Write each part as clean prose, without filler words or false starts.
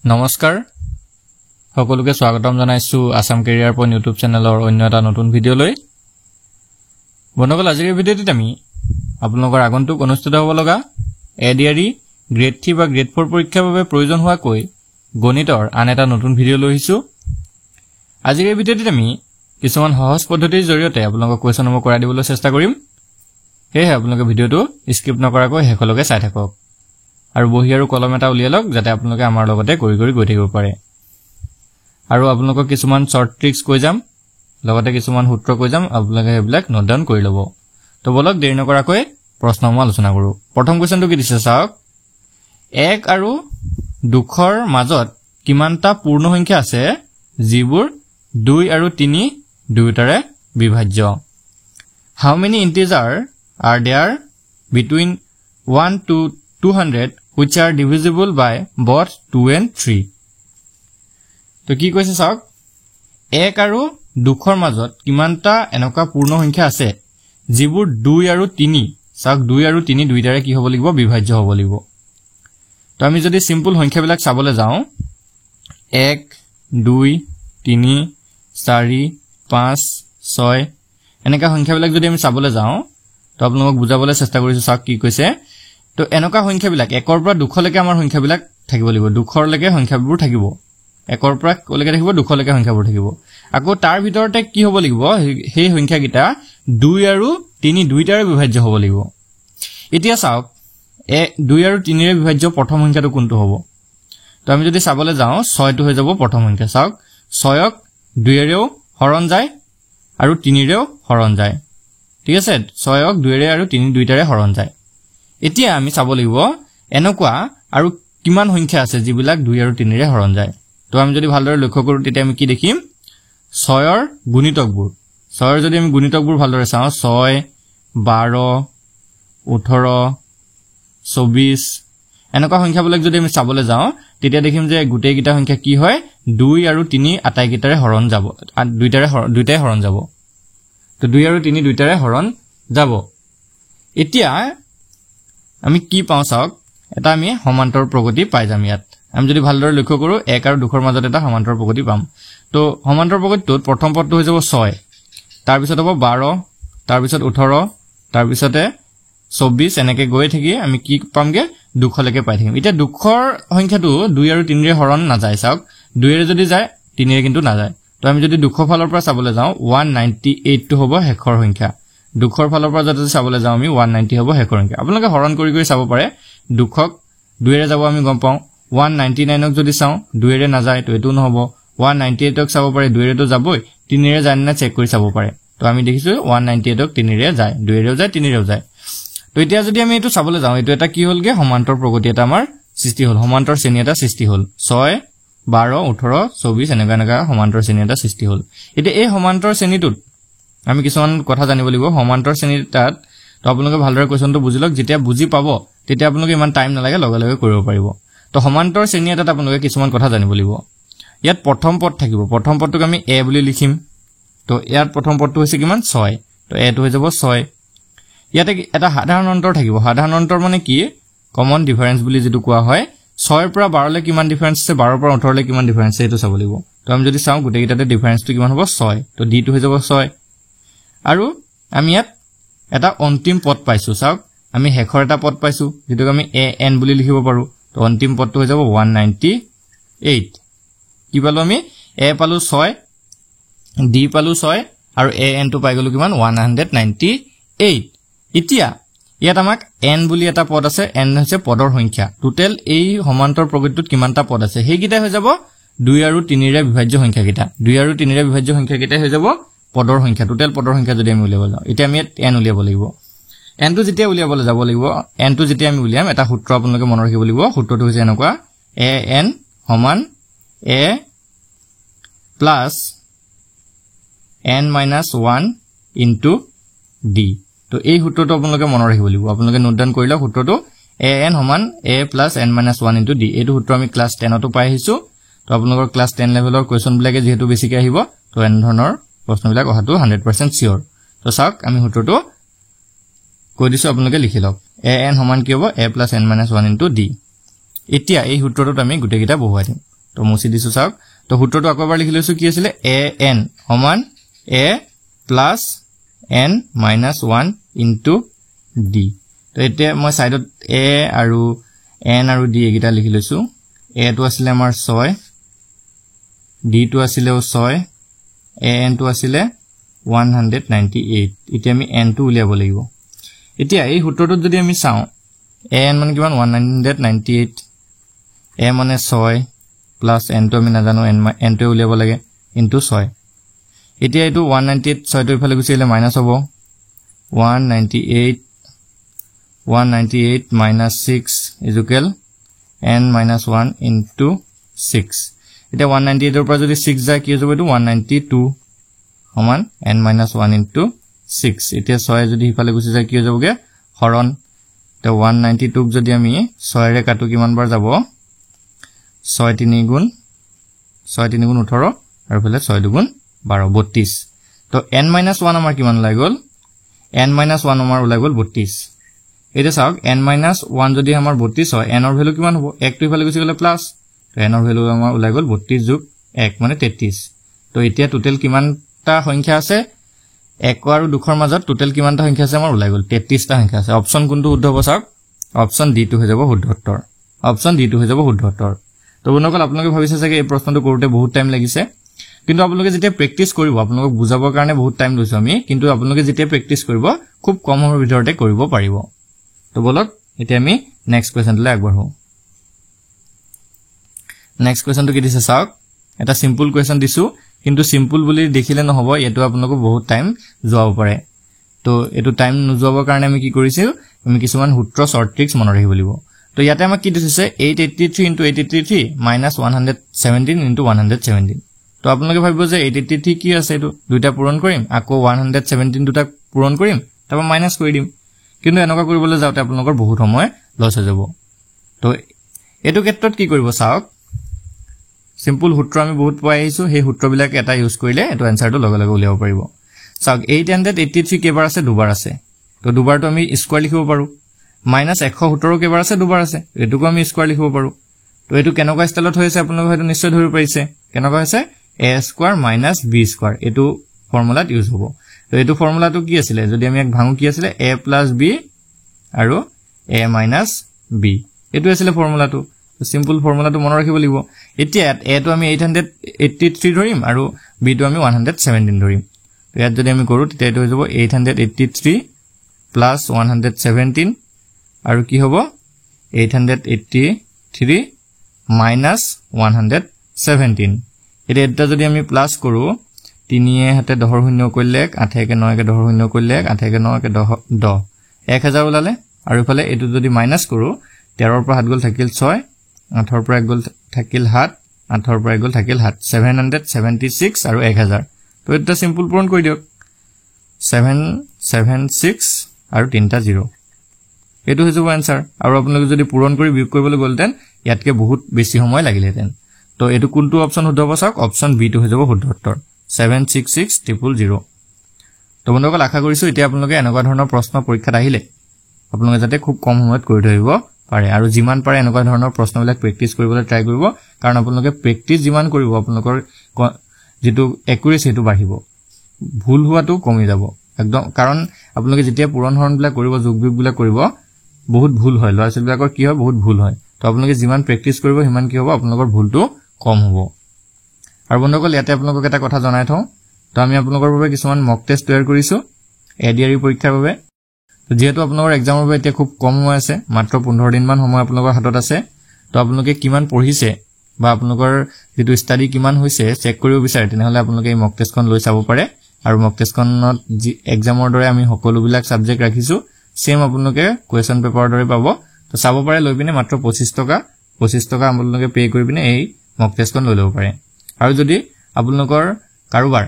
নমস্কাৰ সকলোকে স্বাগতম জনাইছো আসাম কেৰিয়াৰ পইণ্ট ইউটিউব চেনেলৰ অন্য এটা নতুন ভিডিঅ'লৈ বন্ধুসকল আজিৰ ভিডিঅ'টিত আমি আপোনালোকৰ আগন্তুক অনুষ্ঠিত হ'ব লগা এডিআৰই গ্ৰেড 3 বা গ্ৰেড 4 পৰীক্ষাৰ বাবে প্ৰয়োজন হোৱাকৈ গণিতৰ আন এটা নতুন ভিডিঅ' লৈ আহিছো আজিৰ ভিডিঅ'টিত আমি কিছুমান সহজ পদ্ধতিৰ জৰিয়তে আপোনালোকক কোৱেশ্যনসমূহ কৰাই দিবলৈ চেষ্টা কৰিম সেয়ে আপোনালোকে ভিডিঅ'টো স্কিপ নকৰাকৈ শেষলৈকে চাই থাকক আৰু বহি আৰু কলম এটা উলিয়াই লওক যাতে আপোনালোকে আমাৰ লগতে কৰি গৈ থাকিব পাৰে আৰু আপোনালোকক কিছুমান শৰ্ট ট্ৰিক্স কৈ যাম লগতে কিছুমান সূত্ৰ কৈ যাম আপোনালোকে হেবিলাক নোট ডাউন কৰি ল'ব তো বলক দেৰি নকৰাকৈ প্ৰশ্নসমূহ আলোচনা কৰো প্ৰথম কোৱেশ্যনটো কি দিছে চাওক 1 আৰু 2 ৰ মাজত কিমানটা পূৰ্ণ সংখ্যা আছে যিবোৰ 2 আৰু 3 দুয়োটাৰে বিভাজ্য How many integers are there between 1 to 200 which are divisible by both 2 and 3 তো কি কৈছে চাওক 1 আৰু 2 ৰ মাজত কিমানটা এনেকুৱা পূৰ্ণ সংখ্যা আছে যিবোৰ 2 আৰু 3 চাওক 2 আৰু 3 দুইটাৰে কি হ'ব লাগিব বিভাজ্য হ'ব লাগিব তো আমি যদি সিম্পল সংখ্যাবিলাক চাবলৈ যাওঁ 1 2 3 4 5 6 এনেকা সংখ্যাবিলাক যদি আমি চাবলৈ যাওঁ তো আপোনালোকক বুজাবলৈ চেষ্টা কৰিছো চাওক কি কৈছে তো এনেকা সংখ্যাবিলাক 1 ৰ পৰা 2 লৈকে আমাৰ সংখ্যাবিলাক থাকিব লাগিব 2 লৈকে সংখ্যাবোৰ থাকিব 1 ৰ পৰা কলৈকে থাকিব 2 লৈকে সংখ্যাবোৰ থাকিব আকৌ তাৰ ভিতৰতে কি হ'ব লাগিব সেই সংখ্যাকিটা 2 আৰু 3 দুইটাৰে বিভাজ্য হ'ব লাগিব এতিয়া চাওক 2 আৰু 3 ৰে বিভাজ্য প্ৰথম সংখ্যাটো কোনটো হ'ব তো আমি যদি চাবলৈ যাওঁ 6 টো হৈ যাব প্ৰথম সংখ্যা চাওক 6 ক 2 ৰেও হৰণ যায় আৰু 3 ৰেও হৰণ যায় ঠিক আছে 6 ক 2 ৰে আৰু 3 দুইটাৰে হৰণ যায় এতিয়া আমি চাব লাগিব এনেকুৱা আৰু কিমান সংখ্যা আছে যিবিলাক 2 আৰু 3 ৰে হৰণ যায় তো আমি যদি ভালদৰে লক্ষ্য কৰো তেতিয়া আমি কি দেখিম 6 ৰ গুণিতকবোৰ 6 ৰ যদি আমি গুণিতকবোৰ ভালদৰে চাওঁ 6 12 18 24 এনেকুৱা সংখ্যাবিলাক যদি আমি চাবলৈ যাওঁ তেতিয়া দেখিম যে গোটেইকিটা সংখ্যা কি হয় 2 আৰু 3 আটাইকিটাৰে হৰণ যাব দুইটাৰে হৰণ যাব তো 2 আৰু 3 দুইটাৰে হৰণ যাব এতিয়া আমি কি পাওঁ চাওক এটা আমি সমান্তৰ প্ৰগতি পাই যাম ইয়াত আমি যদি ভালদৰে লক্ষ্য কৰো 1 আৰু 2 ৰ মাজত এটা সমান্তৰ প্ৰগতি পাম তো সমান্তৰ প্ৰগতিটোত প্ৰথম পদটো হৈ যাব 6 তাৰ পিছত হ'ব 12 তাৰ পিছত 18 তাৰ পিছতে 24 এনেকৈ গৈ থাকি আমি কি পামগে 2 লৈকে পাই থাকিম এতিয়া 2 ৰ সংখ্যাটো 2 আৰু 3 ৰে হৰণ নাযায় চাওক 2 ৰে যদি যায় 3 ৰে কিন্তু নাযায় তো আমি যদি 2 ফালৰ পৰা চাবলৈ যাওঁ 198 টো হ'ব শেষৰ সংখ্যা 2 ৰ ফালৰ পৰা যদি চাবলৈ যাওঁ আমি 190 হ'ব শেষৰ সংখ্যা আপোনালোকে হৰণ কৰি চাব পাৰে 2 ক 2 ৰে যাব আমি গম পাওঁ 199 ক যদি চাওঁ 2 ৰে নাযায় তো এটো নহব 198 ক চাব পাৰে 2 ৰেটো যাবই 3 ৰে যায় না চেক কৰি চাব পাৰে তো আমি দেখিছো 198 ক 3 ৰে যায় 2 ৰেও যায় 3 ৰেও যায় তো এতিয়া যদি আমি এটো চাবলৈ যাওঁ এটো এটা কি হ'লগে সমান্তৰ প্ৰগতি এটা আমাৰ সৃষ্টি হ'ল সমান্তৰ শ্ৰেণী এটা সৃষ্টি হ'ল 6 12 18 24 এনেকা সমান্তৰ শ্ৰেণী এটা সৃষ্টি হ'ল এতিয়া এই সমান্তৰ শ্ৰেণীটোত আমি কিছুমান কথা জানিব লাগিব সমান্তৰ শ্ৰেণীটাত তো আপোনালোকে ভালদৰে কোৱেশ্যনটো বুজিলক যেতিয়া বুজি পাব তেতিয়া আপোনালোকে ইমান টাইম নালাগে লগে লগে কৰিব পাৰিব তো সমান্তৰ শ্ৰেণী এটাত আপোনালোকে কিছুমান কথা জানিব লাগিব ইয়াত প্ৰথম পদ থাকিব প্ৰথম পদটোক আমি a বুলি লিখিম তো ইয়াত প্ৰথম পদটো হৈছে কিমান 6 তো a টো হৈ যাব 6 ইয়াতে এটা সাধাৰণ অন্তৰ থাকিব সাধাৰণ অন্তৰ মানে কি কমন ডিফাৰেন্স বুলি যেটো কোৱা হয় 6 ৰ পৰা 12 লে কিমান ডিফাৰেন্স আছে 12 ৰ পৰা 18 লে কিমান ডিফাৰেন্স আছে এটো চাব লাগিব তো আমি যদি চাওঁ গোটেইকিটাতে ডিফাৰেন্সটো কিমান হ'ব 6 তো d টো হৈ যাব 6 আৰু আমি ইয়াত এটা অন্তিম পদ পাইছো চাওক আমি শেষৰ এটা পদ পাইছো যেটো আমি a n বুলি লিখিব পাৰো তো অন্তিম পদটো হৈ যাব 198 কি পালো আমি a পালো 6 d পালো 6 আৰু a n টো পাই গলো কিমান 198 এতিয়া ইয়াত আমাক n বুলি এটা পদ আছে n হৈছে পদৰ সংখ্যা টোটাল এই সমান্তৰ প্ৰগতিটোত কিমানটা পদ আছে হেইকিটা হৈ যাব 2 আৰু 3 ৰে বিভাজ্য সংখ্যাকিটা 2 আৰু 3 ৰে বিভাজ্য সংখ্যাকিটা হৈ যাব পদৰ সংখ্যা টোটাল পদৰ সংখ্যা যদি আমি উলিয়াব যাওঁ এতিয়া আমি n উলিয়াব লাগিব n টো যেতিয়া উলিয়াবলৈ যাব লাগিব n টো যেতিয়া আমি উলিয়াম এটা সূত্ৰ আপোনালোকে মনত ৰাখিব লাগিব সূত্ৰটো হৈছে এনেকুৱা a n সমান a plus n minus 1 into d তো এই সূত্ৰটো আপোনালোকে মনত ৰাখিব লাগিব আপোনালোকে নোট ডাউন কৰিলে সূত্ৰটো a n সমান a plus n minus 1 into d এইটো সূত্ৰ আমি ক্লাস 10 তো পাই আহিছো তো আপোনালোকৰ ক্লাস 10 লেভেলৰ কোৱেশ্যন বিলাকে যেহেতু বেছিকৈ আহিব তো এন ধৰণৰ প্ৰশ্নবিলাক অহাটো 100% সিওৰ তো চাওক আমি সূত্ৰটো কৈ দিছো আপোনালোকে লিখি লওক a n সমান কি হ'ব a plus n minus 1 into d এতিয়া এই সূত্ৰটোত আমি গুটেকিটা বহুৱাই দিম তো মুছি দিছো চাওক তো সূত্ৰটো আকবাৰ লিখি লৈছো কি আছিল an সমান a plus n minus 1 into d তো এতিয়া মই সাইডত a আৰু n আৰু d এগিটা লিখি লৈছো a টো আছিল আমাৰ 6 d টো আছিল 6 an টো আছিল 198 এতিয়া আমি n টো উলিয়াব লাগিব এতিয়া এই সূত্ৰটোত যদি আমি চাও an মানে কিমান 198 a মানে 6 plus n টো আমি নাজানো n টো উলিয়াব লাগে into 6 এতিয়া এটো 198 6 টো ইফালে গুছি গলে মাইনাস হ'ব 198 minus 6 is equal n minus 1 into 6 এটা 198 এর উপর যদি 6 যায় কি হবে এটো 192 সমান n minus 1 into 6 এটা 6 যদি ইফালে গুছি যায় কি হৈ যাবগে হৰণ তো 192 যদি আমি 6 ৰে কাটো কিমান বাৰ যাব 6 3 গুণ 18 আৰু ফলে 6 দুগুণ 12 32 তো n minus 1 আমাৰ কিমান ওলাই গল n minus 1 আমাৰ ওলাই গল 32 এটা চাওক n minus 1 যদি আমাৰ 32 হয় n ৰ ভ্যালু কিমান হ'ব 1 টো ইফালে গুছি গলে প্লাস তো n ৰ ভ্যালু আমাৰ ওলাই গল 32 যোগ 1 মানে 33 তো এতিয়া টোটাল কিমানটা সংখ্যা আছে 1 আৰু 2 ৰ মাজত টোটাল কিমানটা সংখ্যা আছে আমাৰ ওলাই গল 33 টা সংখ্যা আছে অপচন কোনটো শুদ্ধ হ'ব চাওক অপচন ডি টো হৈ যাব শুদ্ধ উত্তৰ অপচন ডি টো হৈ যাব শুদ্ধ উত্তৰ তো বন্ধুসকল আপোনালোকে ভাবিছে যে এই প্ৰশ্নটো কৰোতে বহুত টাইম লাগিছে কিন্তু আপোনালোকে যেতিয়া প্ৰেক্টিস কৰিব আপোনালোকক বুজাবৰ কাৰণে বহুত টাইম লৈছো আমি কিন্তু আপোনালোকে যেতিয়া প্ৰেক্টিস কৰিব খুব কম সময়ৰ ভিতৰতে কৰিব পাৰিব তো বলক এতিয়া আমি নেক্সট কোৱেশ্চনলৈ আগবাঢ়ো নেক্সট কোৱেশ্চনটো কি দিছে চাওক এটা সিম্পল কোৱেশ্চন দিছো কিন্তু সিম্পল বুলি দেখিলে নহব এটো আপোনালোকক বহুত টাইম যোৱাব পাৰে তো এটো টাইম নোযোৱাবৰ কাৰণে আমি কি কৰিছো আমি কিছুমান সূত্ৰ শৰ্ট ট্ৰিক্স মনত ৰাখিব লাগিব তো ইয়াতে আমাক কি দিছে 883 into 883 minus 117 into 117 তো আপোনালোকে ভাবিব যে 883 কি আছে এটো দুটা পূৰণ কৰিম আকৌ 117 দুটা পূৰণ কৰিম তাৰপা মাইনাস কৰি দিম কিন্তু এনেকা কৰিবলৈ যাওতে আপোনালোকৰ বহুত সময় লছ হৈ যাব তো এটো ক্ষেত্ৰত কি কৰিব চাওক সিম্পল সূত্ৰ আমি বহুত পাই আহিছো সেই সূত্ৰবিলাক এটা ইউজ কৰিলে এটো আনসাৰটো লগে লগে উলিয়াব পাৰিব চাওক 883 কেবাৰ আছে দুবাৰ আছে তো দুবাৰটো আমি স্কয়াৰ লিখিব পাৰো মাইনাস 117 কেবাৰ আছে দুবাৰ আছে এটুকো আমি স্কয়াৰ লিখিব পাৰো তো এটো কেনেকুৱা ষ্টাইলত হৈছে আপোনালোকে হয়তো নিশ্চয় ধৰি পাইছে কেনেকুৱা হৈছে a square minus b square এটো ফৰ্মুলাত ইউজ হ'ব তো এটো ফৰ্মুলাটো কি আছিল যদি আমি এক ভাঙো কি আছিল a plus b আৰু a minus b এটো আছিল ফৰ্মুলাটো তো সিম্পল ফৰ্মুলাটো মনত ৰাখিব লাগিব এতিয়া a টো আমি 883 ধৰিম আৰু b টো আমি 117 ধৰিম তো ইয়াত যদি আমি কৰো তেতিয়া এটো হৈ যাব 883 plus 117 আৰু কি হ'ব 883 minus 117 এটা যদি আমি প্লাস কৰো 3 এ হাতে 10 শূন্য কৰিলে 8 কে 9 কে 10 শূন্য কৰিলে 8 কে 9 কে 10 1000 ওলালে আৰু ইফালে এটো যদি মাইনাস কৰো 13 ৰ পৰা হাত গল থাকিল 6 8 ৰ পৰা গল থাকিল 7 8 ৰ পৰা গল থাকিল 7 776 আৰু 1000 তো এটা সিম্পল পূৰণ কৰি দিয়ক 776 আৰু 3টা 0 এটো হৈ যাব आंसर আৰু আপোনালোকে যদি পূৰণ কৰি বিয়োগ কৰিবলৈ গলতেন ইয়াতকে বহুত বেছি সময় লাগিলেতেন তো এটো কোনটো অপচন শুদ্ধ হ'ব চাওক অপচন বি টো হৈ যাব শুদ্ধ উত্তৰ 766000 তো বন্ধুসকল আশা কৰিছো এতিয়া আপোনালোকে এনেকুৱা ধৰণৰ প্ৰশ্ন পৰীক্ষাত আহিলে আপোনালোকে যাতে খুব কম সময়ত কৰি থৈব পাৰে আৰু যিমান পাৰে এনেকুৱা ধৰণৰ প্ৰশ্নবিলাক প্ৰেক্টিস কৰিবলৈ ট্ৰাই কৰিব কাৰণ আপোনালোকে প্ৰেক্টিস যিমান কৰিব আপোনালোকৰ যেটো একুৰেসি হেতু বাঢ়িব ভুল হোৱাটো কমি যাব একদম কাৰণ আপোনালোকে যেতিয়া পূৰণ হৰণবিলাক কৰিব যোগ বিয়োগবিলাক কৰিব বহুত ভুল হয় লৰাছবিলাকৰ কি হয় বহুত ভুল হয় তো আপোনালোকে যিমান প্ৰেক্টিস কৰিব হিমান কি হ'ব আপোনালোকৰ ভুলটো কম হ'ব আৰু বন্ধুসকল ইয়াতে আপোনালোকক এটা কথা জনাই থওঁ তো আমি আপোনালোকৰ বাবে কিছুমান মক টেষ্ট তৈয়াৰ কৰিছো এডিআৰই পৰীক্ষাৰ বাবে তো যেহেতু আপোনালোকৰ এক্সামৰ বাবে এতিয়া খুব কম সময় আছে মাত্ৰ 15 দিন মান সময় আপোনালোকৰ হাতত আছে তো আপোনালোকে কিমান পঢ়িছে বা আপোনালোকৰ যেটো ষ্টাডি কিমান হৈছে চেক কৰিব বিচাৰে তেনেহলে আপোনালোকে এই মক টেষ্টখন লৈ চাব পাৰে আৰু মক টেষ্টখনত এক্সামৰ দৰে আমি সকলোবিলাক সাবজেক্ট ৰাখিছো সেম আপোনালোকে কোৱেশ্চন পেপাৰৰ দৰে পাব তো চাব পাৰে লৈ পিনে মাত্ৰ 25 টকা আপোনালোকে পে কৰি পিনে এই মক টেষ্টখন লৈ লব পাৰে আৰু যদি আপোনালোকৰ কাৰোবাৰ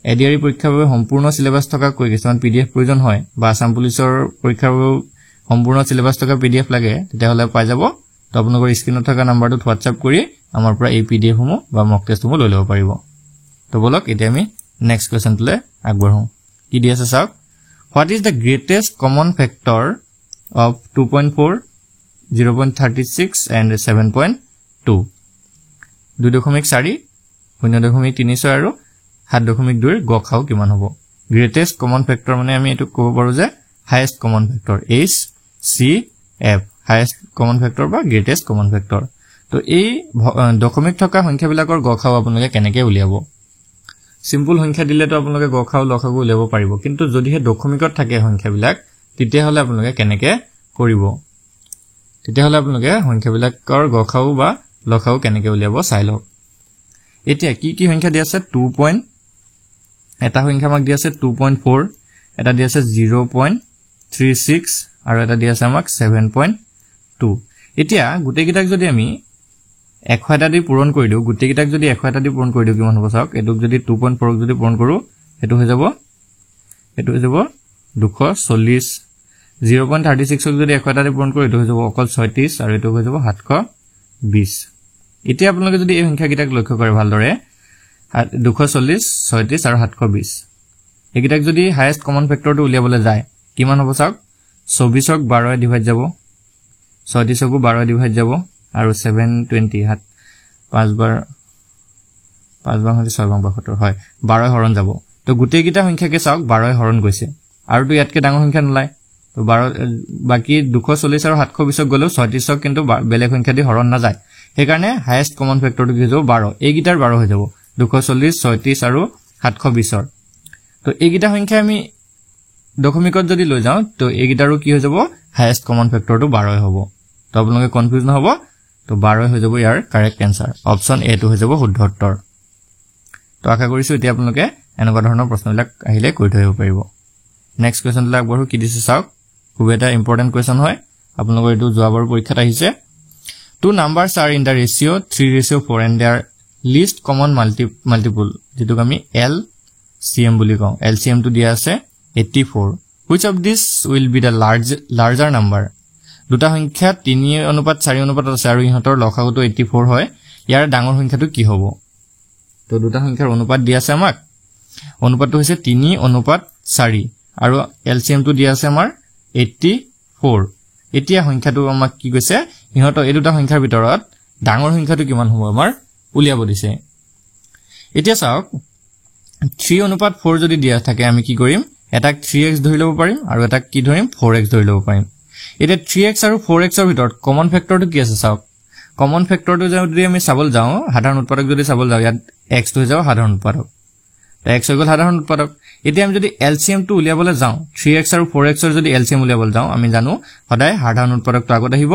এডিআৰই পৰীক্ষাৰ বাবে সম্পূৰ্ণ সিলেবাস থকা কৈ কিছুমান পিডিএফ প্ৰয়োজন হয় বা আসাম পুলিচৰ পৰীক্ষাৰ বাবে সম্পূৰ্ণ সিলেবাস থকা পিডিএফ লাগে তেতিয়াহলে পাই যাব তো আপোনালোকৰ স্ক্ৰিনত থকা নম্বৰটোত WhatsApp কৰি আমাৰ পৰা এই পিডিএফ সমূহ বা মক টেষ্টসমূহ লৈ লব পাৰিব তো বলক এতিয়া আমি নেক্সট কোৱেশ্চনলৈ আগবাঢ়ো কি দি আছে চাওক What is the greatest common factor of 2.4, 0.36 and 7.2? 2.4 0.36 আৰু 7.2 ৰ গখাও কিমান হ'ব গ্ৰেটেষ্ট কমন ফেক্টৰ মানে আমি এটো ক'ব পাৰো যে highest common factor HCF highest common factor বা গ্ৰেটেষ্ট কমন ফেক্টৰ তো এই দশমিক থকা সংখ্যাবিলাকৰ গখাও আপোনালোকে কেনেকৈ উলিয়াব সিম্পল সংখ্যা দিলে তো আপোনালোকে গখাও লখাও উলিয়াব পাৰিব কিন্তু যদিহে দশমিকত থাকে সংখ্যাবিলাক তেতিয়া হলে আপোনালোকে কেনেকৈ কৰিব তেতিয়া হলে আপোনালোকে সংখ্যাবিলাকৰ গখাও বা লখাও কেনেকৈ উলিয়াব চাই লওক এতিয়া কি সংখ্যা দি আছে 2. এটা সংখ্যা আমাক দি আছে 2.4 এটা দি আছে 0.36 আৰু এটা দি আছে আমাক 7.2 এতিয়া গুটেকিটাক যদি আমি 100 এটা দি পূৰণ কৰি দিও গুটেকিটাক যদি 100 এটা দি পূৰণ কৰি দিও কিমান হ'ব চাওক এটোক যদি 2.4 ক যদি পূৰণ কৰো এটো হৈ যাব 240 0.36 ক যদি 100 এটা দি পূৰণ কৰো এটো হৈ যাব অকল 36 আৰু এটো হৈ যাব 720 এতিয়া আপোনালোকে যদি এই সংখ্যাকিটাক লক্ষ্য কৰে ভালদৰে 240 36 আৰু 720 একিটাক যদি হাইয়েষ্ট কমন ফেক্টৰটো উলিয়াবলৈ যায় কিমান হ'ব চাওক 24 ক 12 এ ডিভাইড যাব 36 ক 12 এ ডিভাইড যাব আৰু 720 হাত 5 বাৰ হলে 6 বাৰ 72 হয় 12 হৰণ যাব তো গুটেই কিটা সংখ্যাকে চাওক 12 হৰণ গৈছে আৰু তো ইয়াতকে ডাঙৰ সংখ্যা নলাই তো 12 বাকি 240 আৰু 720 ক গলেও 36 ক কিন্তু বেলেগ সংখ্যা দি হৰণ না যায় সেই কাৰণে হাইয়েষ্ট কমন ফেক্টৰটো কি যাব 12 এই গিটাৰ 12 হৈ যাব 240 36 আৰু 720 ৰ তো এই গিটা সংখ্যা আমি দশমিকত যদি লৈ যাও তো এই গিটাৰো কি হৈ যাব হাইয়েষ্ট কমন ফেক্টৰটো 12 হ'ব তো আপোনালোকে কনফিউজ নহব তো 12 হৈ যাব ইয়াৰ কাৰেক্ট আনসাৰ অপচন এ টো হৈ যাব শুদ্ধ উত্তৰ তো আশা কৰিছো এতিয়া আপোনালোকে এনেকুৱা ধৰণৰ প্ৰশ্নবিলাক আহিলে কৈ থৈ পাৰিব নেক্সট কোৱেশ্চন বিলাক বৰু কি দিছে চাওক খুব এটা ইম্পৰ্টেন্ট কোৱেশ্চন হয় আপোনালোকৰ এটো যোৱাবাৰ পৰীক্ষাত আহিছে two numbers are in the ratio 3:4 and their least common multiple যেটো আমি LCM বুলি কওঁ LCM টো দিয়া আছে 84 which of this will be the larger number দুটা সংখ্যা 3:4 আছে আৰু ইহঁতৰ লসাগুটো 84 হয় ইয়াৰ ডাঙৰ সংখ্যাটো কি হ'ব তো দুটা সংখ্যাৰ অনুপাত দিয়া আছে আমাক অনুপাতটো হৈছে 3:4 আৰু LCM টো দিয়া আছে আমাৰ 84 এতিয়া সংখ্যাটো আমাক কি কৈছে ইহঁতৰ এই দুটা সংখ্যাৰ ভিতৰত ডাঙৰ সংখ্যাটো কিমান হ'ব আমাৰ উলিয়াব দিছে এতিয়া চাওক 3:4 যদি দিয়া থাকে আমি কি কৰিম এটাক 3x ধৰি লব পাৰিম আৰু এটাক কি ধৰিম 4x ধৰি লব পাৰিম এটা 3x আৰু 4x ৰ ভিতৰত কমন ফেক্টৰটো কি আছে চাওক কমন ফেক্টৰটো যদি আমি চাবল যাও সাধাৰণ উৎপাদক যদি চাবল যাও ইয়াত x হৈ যাব সাধাৰণ উৎপাদক x হৈ গল সাধাৰণ উৎপাদক এতিয়া আমি যদি LCM টো উলিয়াবলৈ যাও 3x আৰু 4x ৰ যদি LCM উলিয়াবলৈ যাও আমি জানো সদায় সাধাৰণ উৎপাদকটো আগত আহিব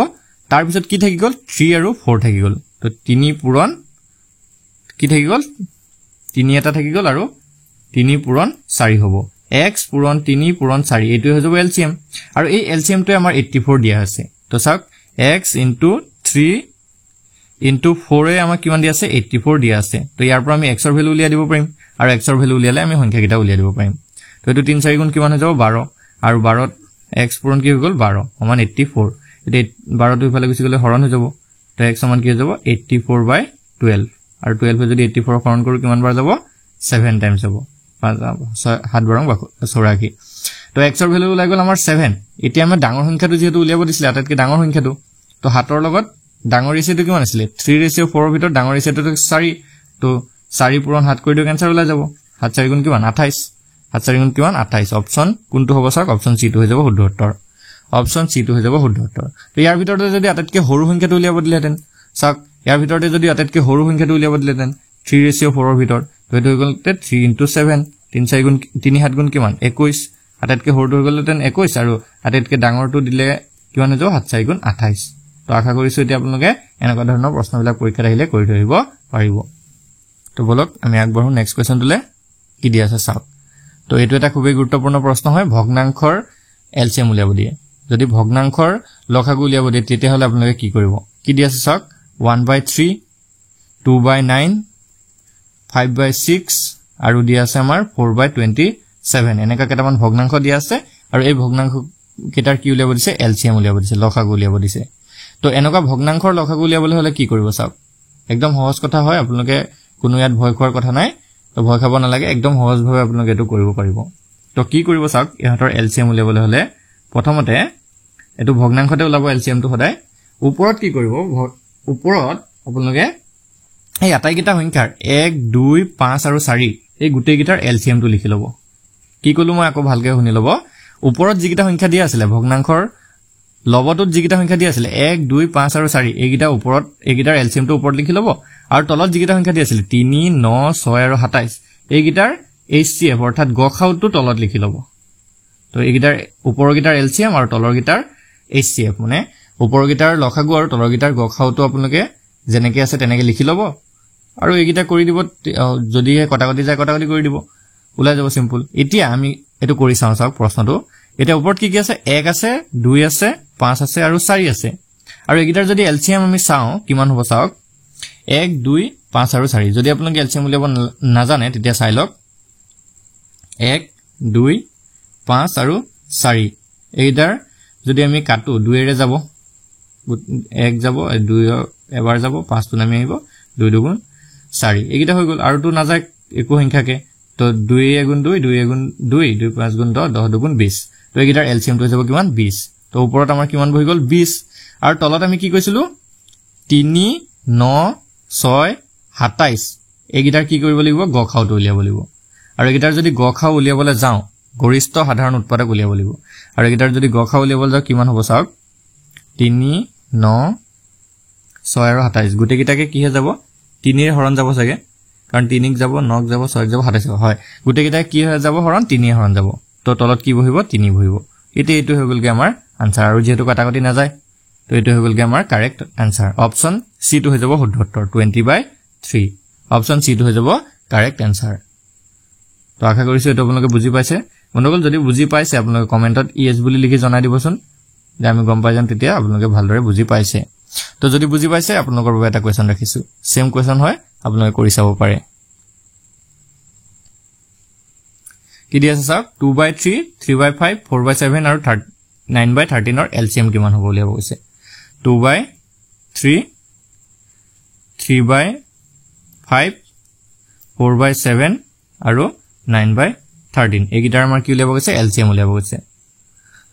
তাৰ পিছত কি থাকি গল 3 আৰু 4 থাকি গল তো 3 পূৰণ কি থাকি গল 3 এটা থাকি গল আৰু 3 পূৰণ 4 হ'ব x পূৰণ 3 পূৰণ 4 এটো হৈ যাব LCM আৰু এই LCM টো আমাৰ 84 দিয়া আছে তো চাওক x * 3 * 4 এ আমাক কিমান দিয়া আছে 84 দিয়া আছে তো ইয়াৰ পৰা আমি x ৰ ভ্যালু উলিয়াই দিব পাৰিম আৰু x ৰ ভ্যালু উলিয়ালে আমি সংখ্যা কিটা উলিয়াই দিব পাৰিম তো এটো 3 4 গুণ কিমান হৈ যাব 12 আৰু 12 ত x পূৰণ কি হৈ গল 12 সমান 84 এটা 12 টো ইফালে গুছি গলে হৰণ হৈ যাব তো x সমান কি হৈ যাব 84/12 আৰু 12 যদি 84 হৰণ কৰো কিমান বাৰ যাব 7 টাইমছ হ'ব 7 বাৰং 84 তো x ৰ ভ্যালু ওলাই গল আমাৰ 7 এতিয়া আমি ডাঙৰ সংখ্যাটো যেহেতু উলিয়াব দিছিল আটাইতকৈ ডাঙৰ সংখ্যাটো তো হাতৰ লগত ডাঙৰ ৰেচিওটো কিমান আছিল 3:4 ৰ ভিতৰত ডাঙৰ ৰেচিওটো 4 তো 4 পূৰণ 7 কৰি দিও আনসাৰ ওলাই যাব 7 4 গুণ কিমান 28 7 4 গুণ কিমান 28 অপচন কোনটো হ'ব চাওক অপচন সি টো হৈ যাব শুদ্ধ উত্তৰ অপচন সি টো হৈ যাব শুদ্ধ উত্তৰ তো ইয়াৰ ভিতৰতে যদি আটাইতকৈ সৰু সংখ্যাটো উলিয়াব দিলেহেঁতেন চাওক ইয়াৰ ভিতৰতে যদি আটাইতকৈ সৰু সংখ্যাটো উলিয়াব দিলেহেঁতেন 3:4 ৰ ভিতৰত তো এটো হৈ গল 3 * 7 3 4 গুণ 3 7 গুণ কিমান 21 আটাইতকৈ সৰুটো হৈ গলহেঁতেন 21 আৰু আটাইতকৈ ডাঙৰটো দিলে কিমান হৈ যাব 7 4 গুণ 28 তো আশা কৰিছো এতিয়া আপোনালোকে এনেকুৱা ধৰণৰ প্ৰশ্নবিলাক পৰীক্ষাত আহিলে কৰি থৈব পাৰিব তো বলক আমি আগবঢ়ো নেক্সট কোৱেশ্চনটোলে কি দিয়া আছে চাওক তো এটো এটা খুবই গুৰুত্বপূৰ্ণ প্ৰশ্ন হয় ভগ্নাংশৰ LCM উলিয়াব দিয়ে যদি ভগ্নাংশৰ লসাগু উলিয়াব দিয়ে তেতিয়া হলে আপোনালোকে কি কৰিব কি দিয়া আছে চাওক 1/3 2/9 5/6 আৰু দিয়া আছে আমাৰ 4/27 এনেকা কেটামান ভগ্নাংশ দিয়া আছে আৰু এই ভগ্নাংশ কেটাৰ কি উলিয়াব দিছে LCM উলিয়াব দিছে লসাগু উলিয়াব দিছে তো এনেকা ভগ্নাংশৰ লসাগু উলিয়াবলৈ হলে কি কৰিব চাওক একদম সহজ কথা হয় আপোনালোকে কোনো ইয়াত ভয় খোৱাৰ কথা নাই তো ভয় খাব নালাগে একদম সহজভাৱে আপোনালোকে এটো কৰিব পাৰিব তো কি কৰিব চাওক ইহঁতৰ LCM উলিয়াবলৈ হলে প্ৰথমতে এটো ভগ্নাংশতে ওলাব LCM টো সদায় ওপৰত কি কৰিব ওপৰত আপোনালোকে এই আটাইকেইটা সংখ্যাৰ 1 2 5 আৰু 4 এই গোটেইকেইটাৰ এলচিএমটো লিখি ল'ব কি কলো মই আকৌ ভালকৈ শুনি ল'ব ওপৰত যিকেইটা সংখ্যা দিয়া আছিল ভগ্নাংশৰ লবটোত যিকেইটা সংখ্যা দিয়া আছিল 1 2 5 আৰু 4 এইকেইটা ওপৰত এইকেইটাৰ এলচিএমটো ওপৰত লিখি ল'ব আৰু তলত যিকেইটা সংখ্যা দিয়া আছিল 3 9 6 আৰু 27 এইকেইটাৰ HCF অৰ্থাৎ গখাউটো তলত লিখি ল'ব তো এইকেইটাৰ ওপৰকেইটাৰ এলচিএম আৰু তলৰকেইটাৰ HCF মানে ওপৰকেইটাৰ লসাগু আৰু তলৰকেইটাৰ গখাউটো আপোনালোকে যেনেকৈ আছে তেনেকৈ লিখি ল'ব আৰু এইকেইটা কৰি দিব যদি কটাকটি যায় কটাকটি কৰি দিব ওলাই যাব সিম্পল এতিয়া আমি এটো কৰি চাওঁ চাওক প্ৰশ্নটো এটা ওপৰত কি কি আছে 1 আছে 2 আছে 5 আছে আৰু 4 আছে আৰু এইকেইটাৰ যদি এলচিএম আমি চাওঁ কিমান হ'ব চাওক 1 2 5 আৰু 4 যদি আপোনালোকে এলচিএম উলিয়াব নাজানে তেতিয়া চাই লওক 1 2 5 আৰু 4 এইটাৰ যদি আমি কাটো 2 এৰে যাব 1 যাব 2 এবাৰ যাব 5 টো নামি আহিব 2 2 4 এইটা হৈ গল আৰু তো নাযায় একো সংখ্যাকে তো 2 গুণ 2 2 গুণ 2 2 5 গুণ 10 10 গুণ 20 তো এইটাৰ এলচিএম তো যাব কিমান 20 তো ওপৰত আমাৰ কিমান হৈ গল 20 আৰু তলত আমি কি কৈছিলো 3 9 6 27 এইটাৰ কি কৰিব লাগিব গখাউটো উলিয়াব লাগিব আৰু এইটাৰ যদি গখাউ উলিয়াবলৈ যাওঁ গৰিষ্ঠ সাধাৰণ উৎপাদক উলিয়াব লাগিব আৰু এইটাৰ যদি গখাউ উলিয়াবলৈ যাওঁ কিমান হ'ব চাওক 3 9 6 আৰু 27 গুটেকিটাকে কি হৈ যাব 3 এৰ হৰণ যাব সগে কাৰণ 3 যাব 9 যাব 6 যাব 27 হয় গুটেকিটা কি হৈ যাব হৰণ 3 এৰ হৰণ যাব তো তলত কি বহিব 3 বহিব এটো হৈ গলগে আমাৰ আনসাৰ আৰু যেহেতু কাটাকটি না যায় তো এটো হৈ গলগে আমাৰ কাৰেক্ট আনসাৰ অপশন সি টো হৈ যাব শুদ্ধ উত্তৰ 20/3 অপশন সি টো হৈ যাব কাৰেক্ট আনসাৰ তো আশা কৰিছো এটো আপোনালোকে বুজি পাইছে বন্ধুসকল যদি বুজি পাইছে আপোনালোকে কমেন্টত ইএস বুলি লিখি জনাই দিবচোন যে আমি গম পাই যাম তেতিয়া আপোনালোকে ভালদৰে বুজি পাইছে তো যদি বুজি পাইছে আপোনালোকৰ বাবে এটা কোৱেশ্চন ৰাখিছো সেম কোৱেশ্চন হয় আপোনালোকে কৰি চাব পাৰে কি দিয়া আছে চাওক 2/3 3/5 4/7 আৰু 9/13 ৰ এলচিএম কিমান হ'ব বুলি কৈছে 2/3 3/5 4/7 আৰু 9/13 এইকেইটাৰ আমাৰ কি উলিয়াব গৈছে এলচিএম উলিয়াব গৈছে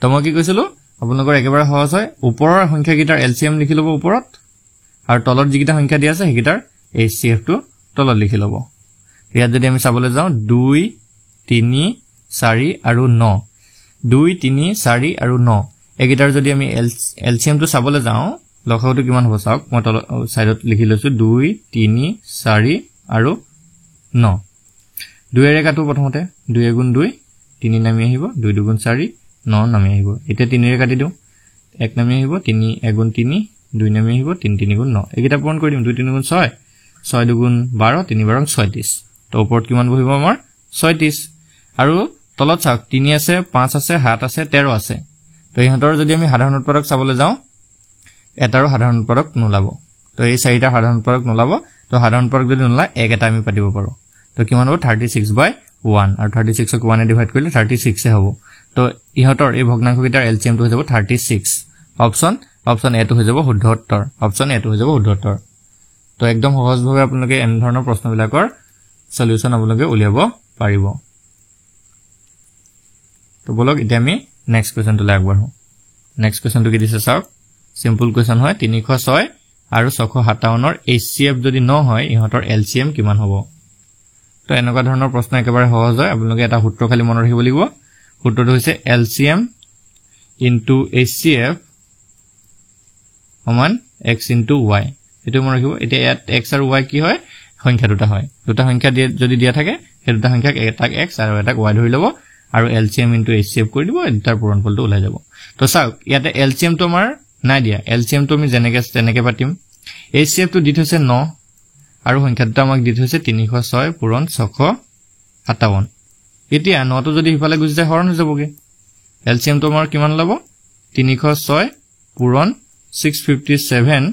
তো মই কি কৈছিলো আপোনালোকৰ একেবাৰে সহজ হয় ওপৰৰ সংখ্যাকেইটাৰ এলচিএম লিখি ল'ব ওপৰত আৰু তলত যিকেইটা সংখ্যা দিয়া আছে সেইকেইটাৰ HCF টো তলত লিখি ল'ব ইয়াত যদি আমি চাবলৈ যাওঁ 2 3 4 আৰু 9 2 3 4 আৰু 9 এইকেইটাৰ যদি আমি এলচিএম টো চাবলৈ যাওঁ লসাগুটো কিমান হ'ব চাওক মই তলত সাইডত লিখি লৈছো 2 3 4 আৰু 9 2 এৰে কাটো প্ৰথমতে 2 গুণ 2 3 নামি আহিব 2 2 গুণ 4 9 নামি আহিব এতিয়া 3 এৰে কাটি দিও 1 নামি আহিব 3 1 গুণ 3 2 নামি আহিব 3 3 গুণ 9 এইকেইটা পূৰণ কৰি দিম 2 3 গুণ 6 6 2 গুণ 12 3 12 36 তো ওপৰত কিমান বহিব আমাৰ 36 আৰু তলত চাওক 3 আছে 5 আছে 7 আছে 13 আছে তো ইহঁতৰ যদি আমি সাধাৰণ উৎপাদক চাবলৈ যাওঁ এটাৰো সাধাৰণ উৎপাদক নোলাব তো এই চাৰিটা সাধাৰণ উৎপাদক নোলাব তো সাধাৰণ উৎপাদক যদি নোলায় এক এটা আমি পাতিব পাৰো তো কিমান হ'ব 36/1 আৰু 36ক 1 এ ডিভাইড কৰিলে 36 এ হ'ব তো ইহঁতৰ এই ভগ্নাংশকেইটাৰ এলচিএম টো হৈ যাব 36 অপশন এ টো হৈ যাব শুদ্ধ উত্তৰ অপশন এ টো হৈ যাব শুদ্ধ উত্তৰ তো একদম সহজভাৱে আপোনালোকে এনে ধৰণৰ প্ৰশ্নবিলাকৰ সলিউশন আপোনালোকে উলিয়াব পাৰিব তো বলক এতিয়া আমি নেক্সট কোৱেশ্চনটো আগবাঢ়ো নেক্সট কোৱেশ্চনটো কি দিছে চাওক সিম্পল কোৱেশ্চন হয় 306 আৰু 657 ৰ HCF যদি ন হয় ইহঁতৰ এলচিএম কিমান হ'ব তো এনেকুৱা ধৰণৰ প্ৰশ্ন একেবাৰে সহজ হয় আপোনালোকে এটা সূত্ৰ খালি মনত ৰাখিব লাগিব সূত্ৰটো হৈছে LCM into HCF সমান x into y এটো মনত ৰাখিব এতিয়া ইয়াত x আৰু y কি হয় সংখ্যা দুটা হয় দুটা সংখ্যা যদি দিয়া থাকে সেই দুটা সংখ্যাক এটাক x আৰু এটাক y ধৰি ল'ব আৰু LCM into HCF কৰি দিব এটাৰ পূৰণফলটো ওলাই যাব তো চাওক ইয়াতে LCM তো আমাৰ নাই দিয়া LCM তো আমি যেনেকে পাতিম HCF তো দি থৈছে 9 আৰু সংখ্যা দুটা আমাক দি থৈছে 306 পূৰণ 657 এতিয়া 9 তো যদি ইফালে গুচি যায় হৰণ হৈ যাবগে LCM তো আমাৰ কিমান ল'ব 306 পূৰণ 657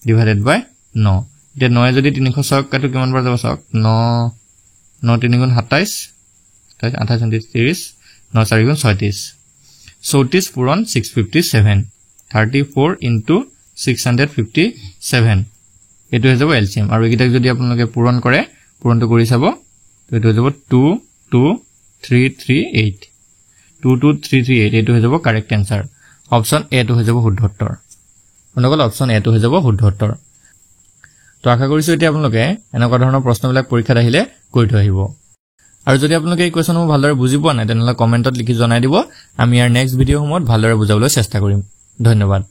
divided by 9 এতিয়া 9 যদি 306 কাটো কিমান বাৰ যাব চাওক 9 9 3 গুণ 27 28 30 9 4 গুণ 36 34 পূৰণ 657 34 into 657 এটো হৈ যাব LCM আৰু একিটাক যদি আপোনালোকে পূৰণ কৰে পূৰণটো কৰি চাব তো এটো হৈ যাব 22338 22338 এটো হৈ যাব কারেক্ট আনসার অপশন এ টো হৈ যাব শুদ্ধ উত্তৰ বন্ধুসকল অপশন এ টো হৈ যাব শুদ্ধ উত্তৰ তো আশা কৰিছো এতিয়া আপোনালোকে এনেকুৱা ধৰণৰ প্ৰশ্নবিলাক পৰীক্ষাত আহিলে কৰি থৈ আহিব আৰু যদি আপোনালোকে এই কোৱেশ্যনসমূহ ভালদৰে বুজি পোৱা নাই তেনেহ'লে কমেণ্টত লিখি জনাই দিব আমি ইয়াৰ নেক্সট ভিডিঅ'সমূহত ভালদৰে বুজাবলৈ চেষ্টা কৰিম ধন্যবাদ